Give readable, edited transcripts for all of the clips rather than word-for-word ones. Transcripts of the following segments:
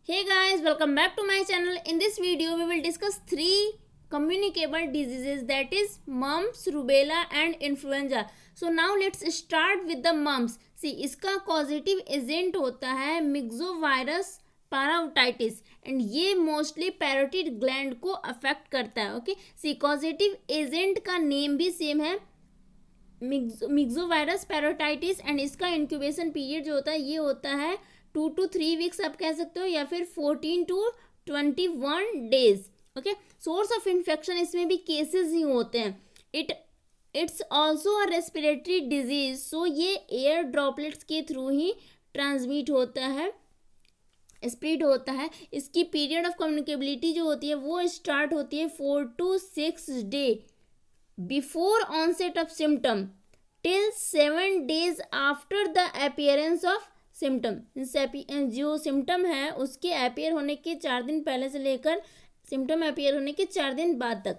Hey guys, welcome back to my channel. In this video, we will discuss three communicable diseases, that is mumps, rubella and influenza. So now let's start with the mumps. See, इसका causative agent होता है myxovirus paraotitis and ये mostly parotid gland को affect करता है. Okay, see causative agent का name भी same है मिक्सोवायरस पैरोटाइटिस एंड इसका इंक्यूबेशन पीरियड जो होता है ये होता है 2 to 3 वीक्स आप कह सकते हो या फिर 14 to 21 days. Okay, source of infection इसमें भी केसेस ही होते हैं. It's also a respiratory disease. So ये एयर ड्रॉपलेट्स के थ्रू ही ट्रांसमिट होता है, स्प्रेड होता है. इसकी पीरियड ऑफ कम्युनिकेबिलिटी जो होती है वो स्टार्ट होती है 4 to 6 day before onset of symptom till 7 days after the appearance of symptom. जो सिम्टम है उसके अपियर होने के 4 दिन पहले से लेकर सिम्टम अपियर होने के 4 दिन बाद तक.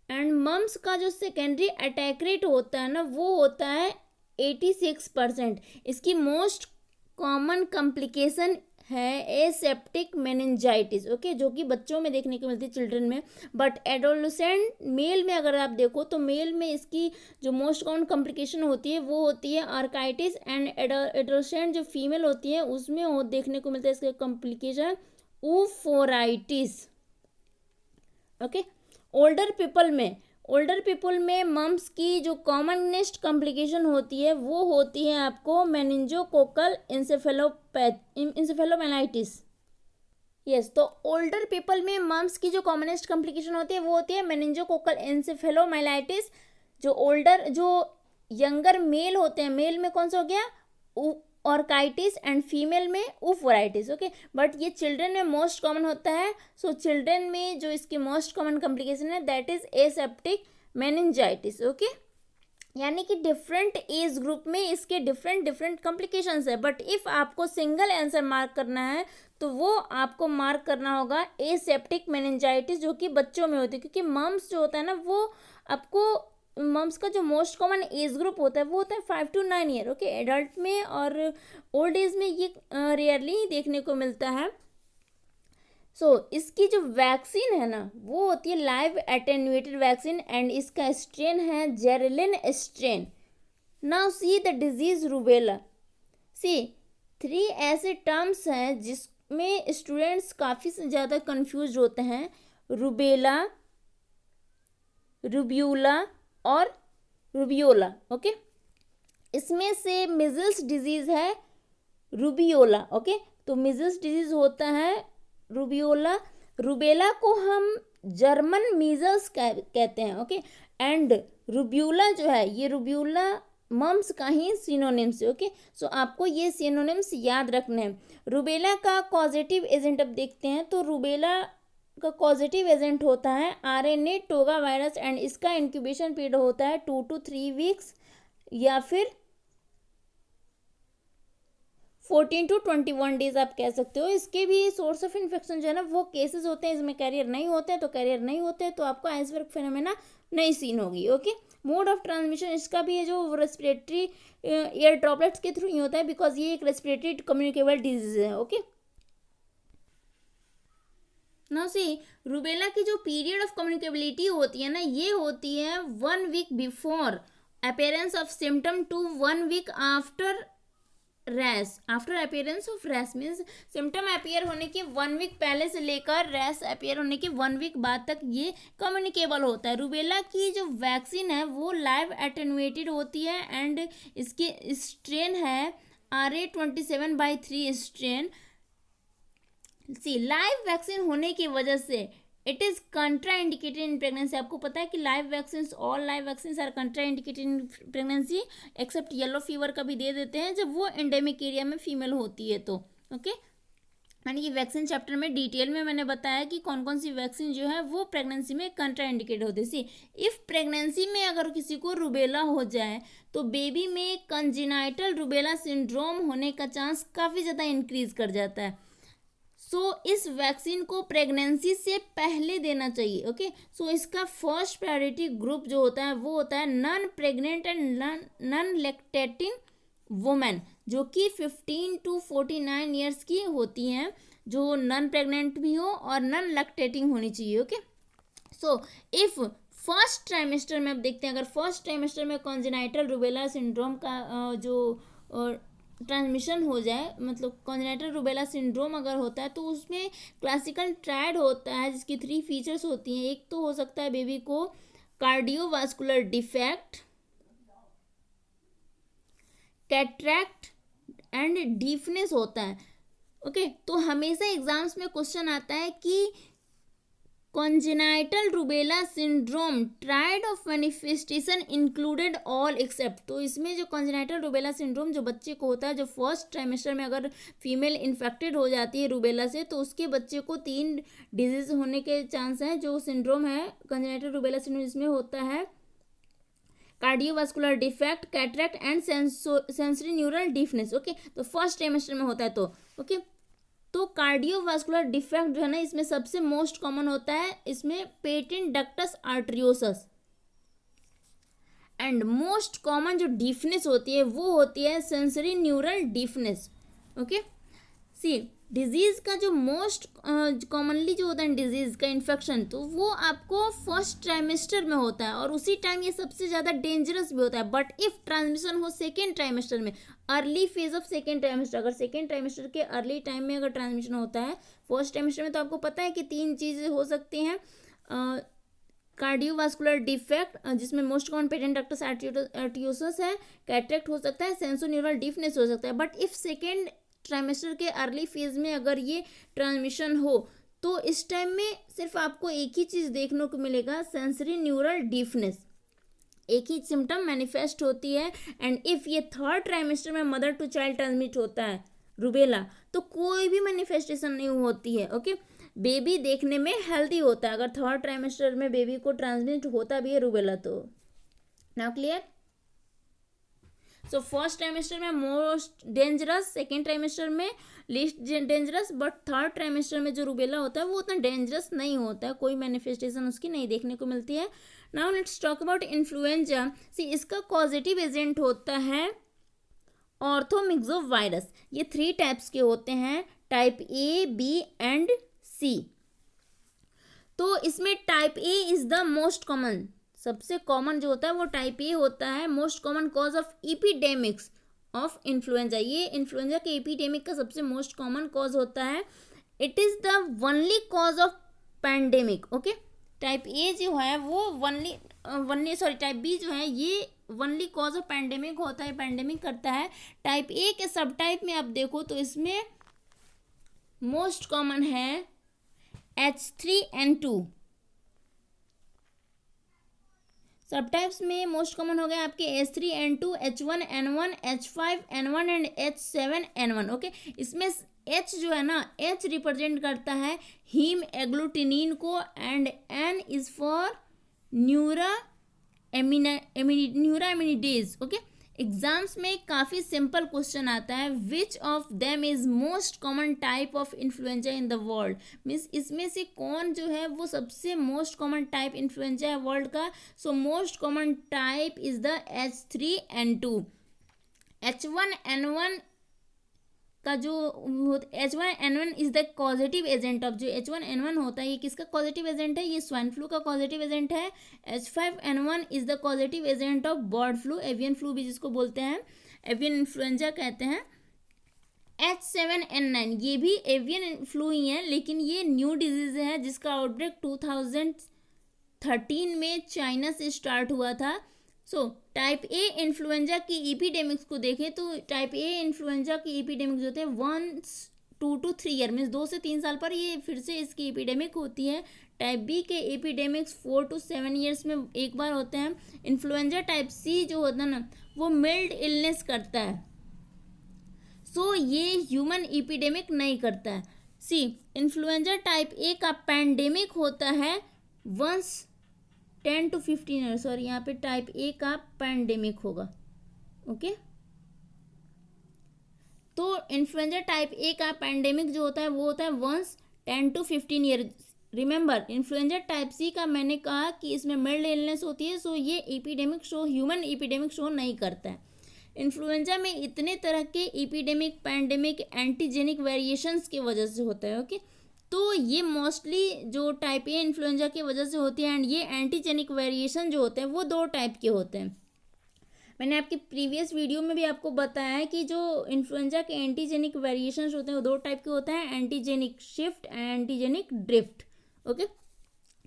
एंड मम्स का जो सेकेंडरी अटैक रेट होता है ना वो होता है 86%. इसकी मोस्ट कॉमन कॉम्प्लिकेशन है एसेप्टिक मेनिंजाइटिस. ओके, जो कि बच्चों में देखने को मिलती है, चिल्ड्रन में. बट एडोलसेंट मेल में अगर आप देखो तो मेल में इसकी जो मोस्ट कॉमन कॉम्प्लिकेशन होती है वो होती है आर्काइटिस. एंड एडोलसेंट जो फीमेल होती है उसमें देखने को मिलता है इसका complication oophoritis. Okay, older people में मम्स की जो कॉमनेस्ट कॉम्प्लिकेशन होती है वो होती है आपको मेनिंजोकोकल इंसेफेलोमेलाइटिस. यस, तो ओल्डर पीपल में मम्स की जो कॉमनेस्ट कॉम्प्लिकेशन होती है वो होती है मेनिंजोकोकल इंसेफेलोमेलाइटिस. जो यंगर मेल होते हैं, मेल में कौन सा हो गया ऑर्काइटिस एंड फीमेल में ऊफोराइटिस. ओके, बट ये चिल्ड्रन में मोस्ट कॉमन होता है. सो चिल्ड्रन में जो इसकी मोस्ट कॉमन कॉम्प्लिकेशन है that is aseptic meningitis. Okay, यानी कि डिफरेंट एज ग्रुप में इसके डिफरेंट कॉम्प्लिकेशंस है. बट इफ़ आपको सिंगल आंसर मार्क करना है तो वो आपको मार्क करना होगा एसेप्टिक मेनिंजाइटिस, जो कि बच्चों में होती है. क्योंकि मम्स जो होता है ना वो आपको मम्स का जो मोस्ट कॉमन एज ग्रुप होता है वो होता है 5 to 9 ईयर. ओके, एडल्ट में और ओल्ड एज में ये रेयरली ही देखने को मिलता है. इसकी जो वैक्सीन है ना वो होती है लाइव एटेन्यूएटेड वैक्सीन एंड इसका स्ट्रेन है Jeryl Lynn strain. Now see the disease rubella. See 3 ऐसे टर्म्स हैं जिसमें स्टूडेंट्स काफ़ी ज़्यादा कंफ्यूज होते हैं. रूबेला, रूब्यूला और रूबियोला. ओके, इसमें से मिजल्स डिजीज़ है रूबियोला. ओके, तो मिजल्स डिजीज़ होता है रूबियोला. रूबेला को हम जर्मन मीजल्स कहते हैं. ओके, एंड रूब्यूला जो है ये रूब्यूला मम्स का ही सिनोनिम्स है. ओके, सो आपको ये सिनोनिम्स याद रखने हैं. रूबेला का कॉजेटिव एजेंट अब देखते हैं. तो रूबेला का पॉजिटिव एजेंट होता है आरएनए टोगा वायरस एंड इसका इंक्यूबेशन पीरियड होता है 2 to 3 वीक्स या फिर 14 to 21 डेज आप कह सकते हो. इसके भी सोर्स ऑफ इन्फेक्शन जो है ना वो केसेस होते हैं, इसमें कैरियर नहीं होते हैं. तो कैरियर नहीं होते हैं तो आपको आइसबर्ग फेनोमेना नहीं सीन होगी. ओके, मोड ऑफ ट्रांसमिशन इसका भी है जो रेस्पिरेटरी एयर ड्रॉपलेट्स के थ्रू ही होता है बिकॉज ये एक रेस्पिरेटरी कम्युनिकेबल डिजीज है. ओके, ना सी रूबेला की जो पीरियड ऑफ कम्युनिकेबिलिटी होती है ना ये होती है 1 week before appearance of symptom to 1 week after rash. After appearance of rash means symptom appear होने के 1 वीक पहले से लेकर रैश अपेयर होने के 1 वीक बाद तक ये कम्युनिकेबल होता है. रूबेला की जो वैक्सीन है वो लाइव एटेन्यूएटेड होती है एंड इसके स्ट्रेन है RA27/3 स्ट्रेन. सी लाइव वैक्सीन होने की वजह से it is contraindicated in pregnancy. आपको पता है कि live vaccine all live vaccine are contraindicated in pregnancy except yellow fever का भी दे देते हैं जब वो एंडेमिक एरिया में फीमेल होती है तो. ओके, यानी कि वैक्सीन चैप्टर में डिटेल में मैंने बताया कि कौन कौन सी वैक्सीन जो है वो प्रेगनेंसी में कंट्रा इंडिकेट होती है. सी इफ़ प्रेगनेंसी में अगर किसी को रूबेला हो जाए तो बेबी में कंजेनाइटल रूबेला सिंड्रोम होने का चांस काफ़ी ज़्यादा इंक्रीज कर जाता है. इस वैक्सीन को प्रेगनेंसी से पहले देना चाहिए. ओके, इसका फर्स्ट प्रायोरिटी ग्रुप जो होता है वो होता है non pregnant and non lactating women, जो कि 15 to 49 ईयर्स की होती हैं, जो नॉन प्रेग्नेंट भी हो और नॉन लैक्टेटिंग होनी चाहिए। Okay, so if first trimester में, अब देखते हैं, अगर फर्स्ट ट्राइमेस्टर में कॉन्जेनाइटल रूबेला सिंड्रोम का जो ट्रांसमिशन हो जाए, मतलब कॉन्जेनाइटल रूबेला सिंड्रोम अगर होता है, तो उसमें क्लासिकल ट्रायड होता है जिसकी 3 फीचर्स होती हैं। एक तो हो सकता है बेबी को cardiovascular defect, cataract and deafness होता है। ओके, तो हमेशा एग्जाम्स में क्वेश्चन आता है कि congenital rubella syndrome triad of manifestation included all except. तो इसमें जो कॉन्जेनाइटल रूबेला सिंड्रोम जो बच्चे को होता है, जो फर्स्ट ट्राइमेस्टर में अगर फीमेल इन्फेक्टेड हो जाती है रूबेला से, तो उसके बच्चे को 3 डिजीज होने के चांस हैं। जो सिंड्रोम है कॉन्जेनाइटल रूबेला सिंड्रोम, इसमें होता है cardiovascular defect, cataract and sensory neural deafness. Okay, तो फर्स्ट ट्राइमेस्टर में होता है। तो ओके, तो कार्डियोवास्कुलर डिफेक्ट जो है ना, इसमें सबसे मोस्ट कॉमन होता है इसमें patent ductus arteriosus. And most common जो डिफनेस होती है वो होती है सेंसरी न्यूरल डिफनेस। ओके, सी डिजीज का जो मोस्ट कॉमनली जो होता है डिजीज का इन्फेक्शन, तो वो आपको फर्स्ट ट्राइमेस्टर में होता है और उसी टाइम ये सबसे ज़्यादा डेंजरस भी होता है। बट इफ़ ट्रांसमिशन हो सेकेंड ट्राइमेस्टर में, early phase of second trimester, अगर सेकेंड ट्राइमेस्टर के अर्ली टाइम में अगर ट्रांसमिशन होता है, फर्स्ट ट्राइमेस्टर में तो आपको पता है कि 3 चीज़ें हो सकती हैं। कार्डियोवास्कुलर डिफेक्ट जिसमें most common patent ductus arteriosus है, कैटरैक्ट हो सकता है, सेंसोन्यूरल डिफनेस हो सकता है। बट इफ़ सेकेंड ट्राइमेस्टर के अर्ली फेज में अगर ये ट्रांसमिशन हो, तो इस टाइम में सिर्फ आपको एक ही चीज़ देखने को मिलेगा, सेंसरी न्यूरल डिफनेस। एक ही सिम्टम मैनिफेस्ट होती है। एंड इफ़ ये थर्ड ट्राइमेस्टर में मदर टू चाइल्ड ट्रांसमिट होता है रूबेला, तो कोई भी मैनिफेस्टेशन नहीं होती है। ओके, बेबी देखने में हेल्दी होता है अगर थर्ड ट्राइमेस्टर में बेबी को ट्रांसमिट होता भी है रूबेला तो। Now clear? So first trimester में मोस्ट डेंजरस, सेकेंड ट्राइमेस्टर में least dangerous, but third trimester में जो रूबेला होता है वो उतना डेंजरस नहीं होता है, कोई मैनिफेस्टेशन उसकी नहीं देखने को मिलती है। Now let's talk about influenza. See इसका पॉजिटिव एजेंट होता है ऑर्थोमिक्सो वायरस। ये 3 टाइप्स के होते हैं, टाइप ए, बी एंड सी। तो इसमें type A is the most common, सबसे कॉमन जो होता है वो टाइप ए होता है। Most common cause of epidemics of influenza, ये इन्फ्लुएंजा के एपिडेमिक का सबसे मोस्ट कॉमन कॉज होता है। It is the only cause of pandemic. Okay, type A जो है वो टाइप बी जो है ये ओनली कॉज ऑफ पैंडेमिक होता है, पैंडेमिक करता है। टाइप ए के सब टाइप में आप देखो तो इसमें मोस्ट कॉमन है H3N2। सब टाइप्स में मोस्ट कॉमन हो गए आपके H3N2, H1N1, H5N1 and H7N1। Okay, इसमें H जो है ना, H रिप्रेजेंट करता है हीम एग्लूटिनिन को, and N is for neuraminidase. Okay, exams में काफ़ी सिंपल क्वेश्चन आता है, which of them is most common type of influenza in the world. Means इसमें से कौन जो है वो सबसे मोस्ट कॉमन टाइप इन्फ्लुएंजा है वर्ल्ड का। So most common type is the H3N2। H1N1 का जो H1N1 is the positive agent of, जो H1N1 होता है ये किसका पॉजिटिव एजेंट है, ये स्वाइन फ्लू का पॉजिटिव एजेंट है। H5N1 is the positive agent of bird flu, avian flu भी जिसको बोलते हैं, एवियन इन्फ्लुएंजा कहते हैं। H7N9 ये भी एवियन फ्लू ही है, लेकिन ये न्यू डिजीज है जिसका आउटब्रेक 2013 में चाइना से स्टार्ट हुआ था। सो टाइप ए इन्फ्लुएंजा की एपिडेमिक्स को देखें तो टाइप ए इन्फ्लुएंजा की एपिडेमिक्स होते हैं 1 to 3 ईयर में, 2 से 3 साल पर ये फिर से इसकी एपिडेमिक होती है। टाइप बी के एपिडेमिक्स 4 to 7 ईयर्स में एक बार होते हैं। इन्फ्लुएंजा टाइप सी जो होता है ना, वो मिल्ड इलनेस करता है, सो ये ह्यूमन एपिडेमिक नहीं करता है। सी इन्फ्लुएंजा टाइप ए का पैंडेमिक होता है 10 to 15 ईयर्स, और यहाँ पे टाइप ए का पैंडेमिक होगा। ओके, तो इन्फ्लुएंजा टाइप ए का पैंडेमिक जो होता है वो होता है 10 to 15 years. Remember, influenza type C का मैंने कहा कि इसमें मिल्ड इलनेस होती है, सो ये epidemic show, human epidemic show नहीं करता है। इन्फ्लुएंजा में इतने तरह के एपिडेमिक, पैंडेमिक, एंटीजेनिक वेरिएशंस की वजह से होता है। ओके, तो ये मोस्टली जो टाइप ए इन्फ्लुएंजा की वजह से होती है, एंड ये एंटीजेनिक वेरिएशन जो होते हैं वो 2 टाइप के होते हैं। मैंने आपकी प्रीवियस वीडियो में भी आपको बताया है कि जो इन्फ्लुएंजा के एंटीजेनिक वेरिएशंस होते हैं वो 2 टाइप के होते हैं, antigenic shift, antigenic drift. Okay,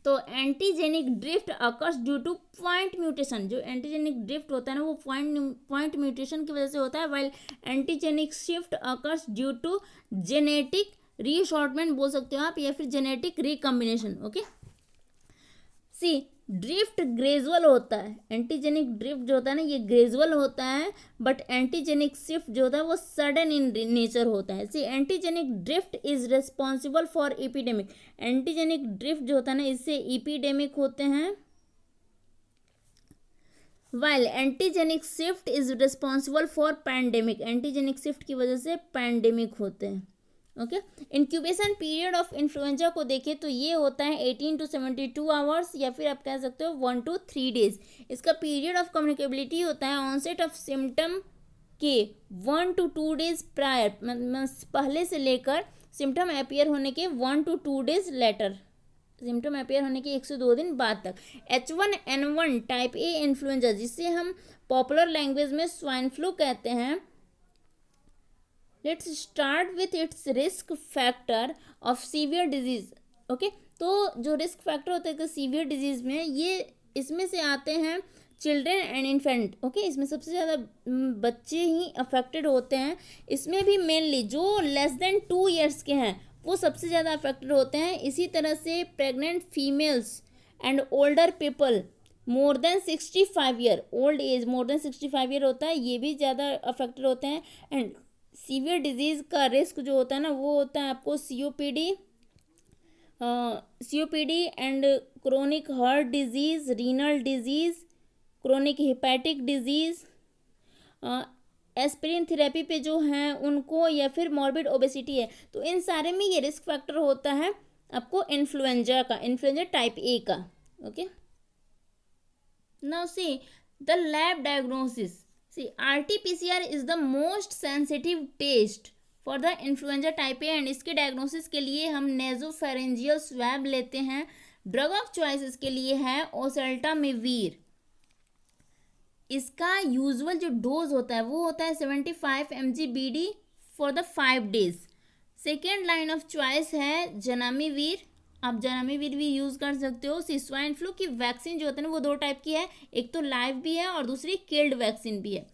तो antigenic drift occurs due to point mutation. जो एंटीजेनिक ड्रिफ्ट होता है ना वो पॉइंट म्यूटेशन की वजह से होता है, while antigenic shift occurs due to genetic reassortment बोल सकते हो आप, या फिर genetic recombination. Okay, see drift gradual होता है। एंटीजेनिक ड्रिफ्ट जो होता है ना ये ग्रेजुअल होता है, बट एंटीजेनिक शिफ्ट जो होता है वो सडन इन नेचर होता है। See antigenic drift is responsible for epidemic. Antigenic drift जो होता है ना इससे एपिडेमिक होते हैं, while antigenic shift is responsible for pandemic. Antigenic shift की वजह से पैंडेमिक होते हैं। Okay, incubation period of influenza को देखें तो ये होता है 18 to 72 आवर्स, या फिर आप कह सकते हो 1 to 3 डेज। इसका पीरियड ऑफ कम्युनिकेबिलिटी होता है ऑनसेट ऑफ सिम्टम के 1 to 2 डेज प्रायर, पहले से लेकर सिम्टम अपियर होने के 1 to 2 days later, symptom appear होने के 1 से 2 दिन बाद तक। H1N1 टाइप ए इन्फ्लुएंजा, जिसे हम पॉपुलर लैंग्वेज में स्वाइन फ्लू कहते हैं, let's start with its risk factor of severe disease. Okay, तो जो रिस्क फैक्टर होता है सीवियर डिजीज में, ये इसमें से आते हैं चिल्ड्रेन एंड इन्फेंट। ओके, इसमें सबसे ज़्यादा बच्चे ही अफेक्टेड होते हैं। इसमें भी मेनली जो लेस देन 2 ईयर्स के हैं वो सबसे ज़्यादा अफेक्टेड होते हैं। इसी तरह से pregnant females and older people more than 65 year, old age more than 65 year होता है, ये भी ज़्यादा अफेक्टेड होते हैं। एंड सीवियर डिजीज़ का रिस्क जो होता है ना वो होता है आपको COPD and chronic heart disease, renal disease, chronic hepatic disease, aspirin therapy पे जो हैं उनको, या फिर मॉर्बिड ओबेसिटी है। तो इन सारे में ये रिस्क फैक्टर होता है आपको इन्फ्लुएंजा का, इन्फ्लुएंजा टाइप ए का। Okay, now see the lab diagnosis. See, RT-PCR is the most sensitive test for the influenza type A, and इसके डायग्नोसिस के लिए हम नेजोफेरेंजियल स्वैब लेते हैं। ड्रग ऑफ चॉइस इसके लिए है ओसेल्टामिवीर। इसका यूजुअल जो डोज होता है वो होता है 75 mg BD for the 5 days. Second line of choice है जनामीवीर, आप जनामीवीर भी यूज़ कर सकते हो। स्वाइन फ्लू की वैक्सीन जो होता है ना वो 2 टाइप की है, एक तो लाइव भी है और दूसरी किल्ड वैक्सीन भी है।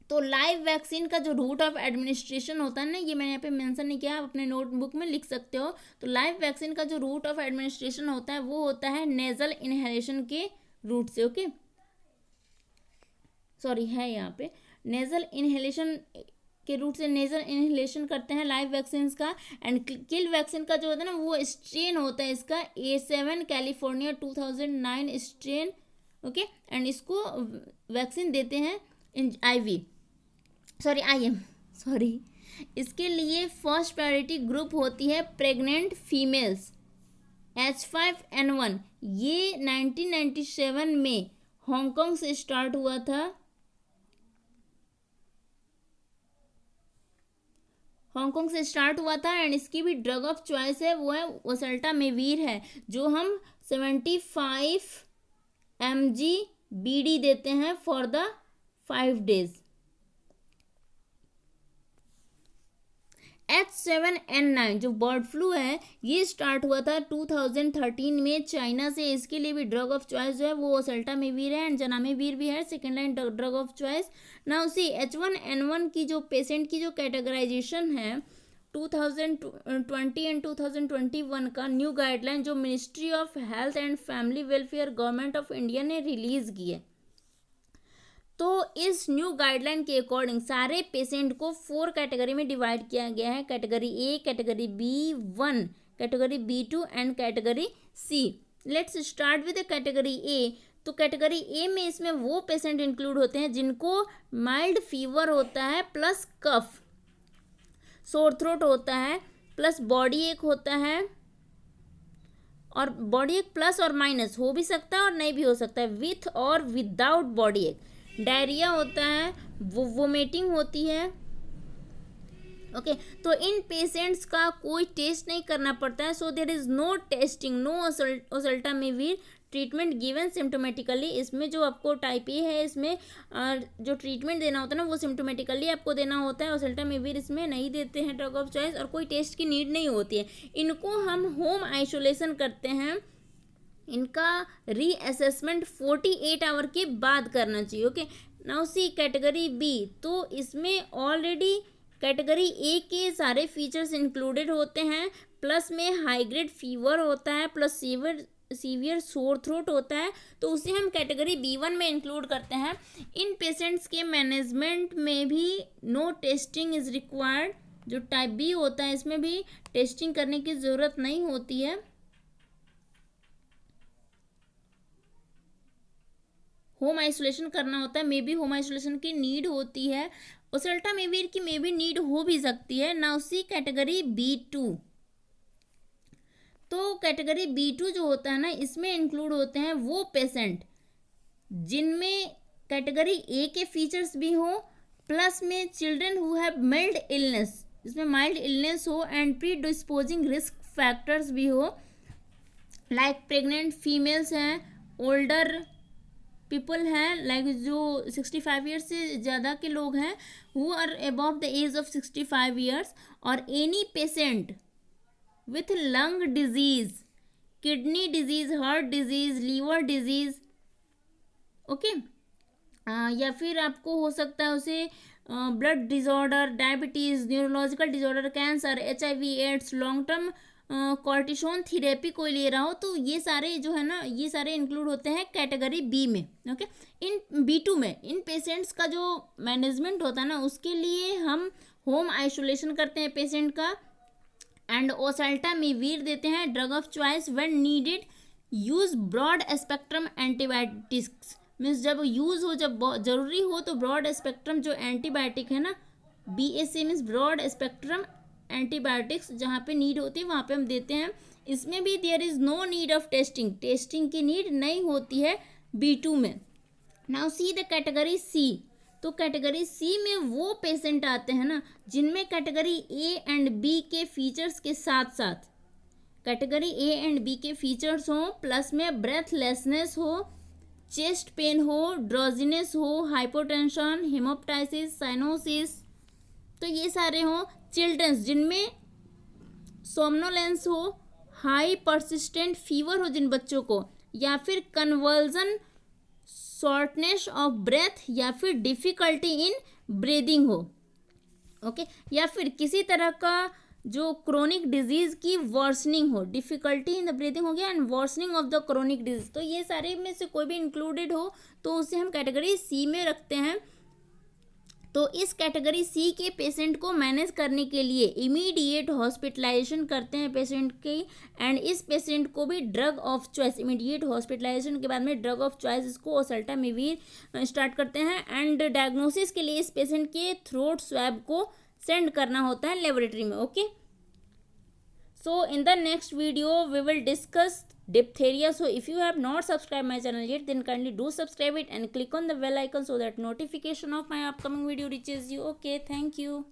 तो लाइव वैक्सीन का जो रूट ऑफ एडमिनिस्ट्रेशन होता है ना, ये मैंने यहाँ पे मेंशन नहीं किया, आप अपने नोटबुक में लिख सकते हो। तो लाइव वैक्सीन का जो रूट ऑफ एडमिनिस्ट्रेशन होता है वो होता है नेजल इनहेलेशन के रूट से। ओके, सॉरी है यहाँ पे नेजल इनहेलेशन के रूट से नेजल इनहेलेशन करते हैं लाइव वैक्सीन का। एंड किल वैक्सीन का जो होता है ना वो स्ट्रेन होता है इसका A7 California 2009 strain. Okay, and इसको वैक्सीन देते हैं इन IM। इसके लिए फर्स्ट प्रायोरिटी ग्रुप होती है प्रेग्नेंट फीमेल्स। H5N1 ये 1997 में हांगकांग से स्टार्ट हुआ था। एंड इसकी भी ड्रग ऑफ चॉइस है वो है ओसेल्टामिवीर है, जो हम 75 mg BD देते हैं फॉर द 5 डेज। H7N9 जो बर्ड फ्लू है ये स्टार्ट हुआ था 2013 में चाइना से। इसके लिए भी ड्रग ऑफ चॉइस जो है वो ओसेल्टामिवीर है एंड जनामिवीर भी है, second line drug of choice. ना उसी H1N1 की जो पेशेंट की जो कैटेगराइजेशन है 2020 एंड 2021 का न्यू गाइडलाइन जो ministry of health and family welfare government of India ने रिलीज़ की है। तो इस न्यू गाइडलाइन के अकॉर्डिंग सारे पेशेंट को 4 कैटेगरी में डिवाइड किया गया है, category A, category B1, category B2 and category C। Let's start with category A। तो कैटेगरी A में इसमें वो पेशेंट इंक्लूड होते हैं जिनको माइल्ड फीवर होता है प्लस कफ, सोर थ्रोट होता है प्लस बॉडी एक होता है, और बॉडी एक प्लस और माइनस हो भी सकता है और नहीं भी हो सकता है, विथ और विदाउट बॉडी एक। डायरिया होता है वोमिटिंग होती है। ओके तो इन पेशेंट्स का कोई टेस्ट नहीं करना पड़ता है, so there is no testing, no oseltamivir treatment given symptomatically. इसमें जो आपको टाइप ए है, इसमें जो ट्रीटमेंट देना होता है ना वो सिम्टोमेटिकली आपको देना होता है। ओसेल्टामिविर इसमें नहीं देते हैं ड्रग ऑफ चॉइस, और कोई टेस्ट की नीड नहीं होती है। इनको हम होम आइसोलेशन करते हैं, इनका रीअसेसमेंट 48 आवर के बाद करना चाहिए। Okay now see category B, तो इसमें ऑलरेडी कैटेगरी ए के सारे फीचर्स इंक्लूडेड होते हैं, प्लस में हाई ग्रेड फीवर होता है, प्लस सीवियर सोर थ्रोट होता है, तो उसे हम कैटेगरी B1 में इंक्लूड करते हैं। इन पेशेंट्स के मैनेजमेंट में भी नो टेस्टिंग इज़ रिक्वायर्ड। जो टाइप बी होता है इसमें भी टेस्टिंग करने की ज़रूरत नहीं होती है। होम आइसोलेशन करना होता है, मे बी होम आइसोलेशन की नीड होती है। ओसेल्टामिविर की मे बी नीड हो भी सकती है। नाउ सी कैटेगरी B2, तो कैटेगरी B2 जो होता है ना, इसमें इंक्लूड होते हैं वो पेशेंट जिनमें कैटेगरी ए के फीचर्स भी हो, प्लस में children who have mild illness, जिसमें माइल्ड इलनेस हो and predisposing risk factors भी हो, लाइक प्रेग्नेंट फीमेल्स हैं, ओल्डर पीपल हैं, लाइक जो 65 ईयर्स से ज़्यादा के लोग हैं, who are above the age of 65 years, और any patient with lung disease, kidney disease, heart disease, liver disease. Okay या फिर आपको हो सकता है उसे blood disorder, diabetes, neurological disorder, cancer, HIV, AIDS, long term cortisone therapy कोई ले रहा हो, तो ये सारे जो है ना, ये सारे इंक्लूड होते हैं कैटेगरी बी में। ओके इन B2 में इन पेशेंट्स का जो मैनेजमेंट होता है ना, उसके लिए हम होम आइसोलेशन करते हैं पेशेंट का, एंड ओसेल्टामिविर देते हैं drug of choice when needed. Use broad spectrum antibiotics, means जब यूज़ हो, जब ज़रूरी हो, तो ब्रॉड स्पेक्ट्रम जो एंटीबायोटिक है ना, BSA means broad spectrum antibiotics, जहाँ पे नीड होती है वहाँ पे हम देते हैं। इसमें भी there is no need of testing, testing की नीड नहीं होती है B2 में। Now see the category C, तो कैटेगरी सी में वो पेशेंट आते हैं ना जिनमें कैटेगरी A एंड B के फीचर्स के साथ साथ कैटेगरी A एंड B के फीचर्स हों, प्लस में ब्रेथलेसनेस हो, चेस्ट पेन हो, ड्रोजिनेस हो, हाइपोटेंशन, हेमोप्टाइसिस, साइनोसिस, तो ये सारे हों। चिल्ड्रंस जिनमें सोमनोलेंस हो, हाई परसिस्टेंट फीवर हो जिन बच्चों को, या फिर कन्वर्जन, शॉर्टनेस ऑफ ब्रेथ, या फिर डिफ़िकल्टी इन ब्रीदिंग हो। ओके या फिर किसी तरह का जो क्रोनिक डिजीज़ की वर्सनिंग हो, डिफ़िकल्टी इन द ब्रीदिंग हो गया, and worsening of the chronic disease, तो ये सारे में से कोई भी इंक्लूडेड हो तो उसे हम कैटेगरी सी में रखते हैं। तो इस कैटेगरी सी के पेशेंट को मैनेज करने के लिए इमीडिएट हॉस्पिटलाइजेशन करते हैं पेशेंट की, एंड इस पेशेंट को भी drug of choice, immediate hospitalization के बाद में ड्रग ऑफ चॉइस इसको ओसेल्टामिविर स्टार्ट करते हैं, एंड डायग्नोसिस के लिए इस पेशेंट के थ्रोट स्वैब को सेंड करना होता है लेबोरेटरी में। Okay so in the next video we will discuss diphtheria. So if you have not subscribed my channel yet, then kindly do subscribe it and click on the bell icon so that notification of my upcoming video reaches you. Okay, thank you.